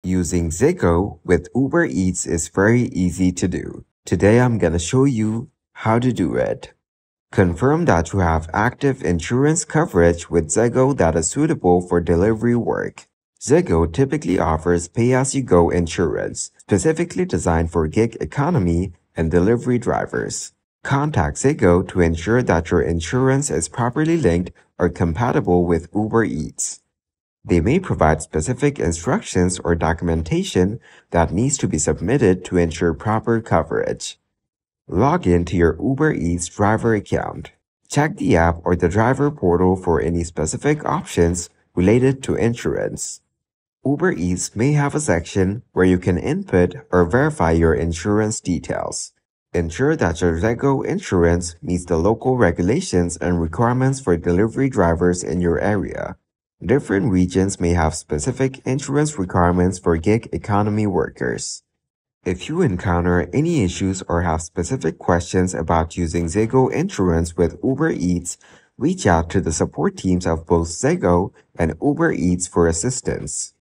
Using Zego with Uber Eats is very easy to do. Today I'm gonna show you how to do it. Confirm that you have active insurance coverage with Zego that is suitable for delivery work. Zego typically offers pay-as-you-go insurance, specifically designed for gig economy and delivery drivers. Contact Zego to ensure that your insurance is properly linked or compatible with Uber Eats. They may provide specific instructions or documentation that needs to be submitted to ensure proper coverage. Log in to your Uber Eats driver account. Check the app or the driver portal for any specific options related to insurance. Uber Eats may have a section where you can input or verify your insurance details. Ensure that your Zego insurance meets the local regulations and requirements for delivery drivers in your area. Different regions may have specific insurance requirements for gig economy workers. If you encounter any issues or have specific questions about using Zego insurance with Uber Eats, reach out to the support teams of both Zego and Uber Eats for assistance.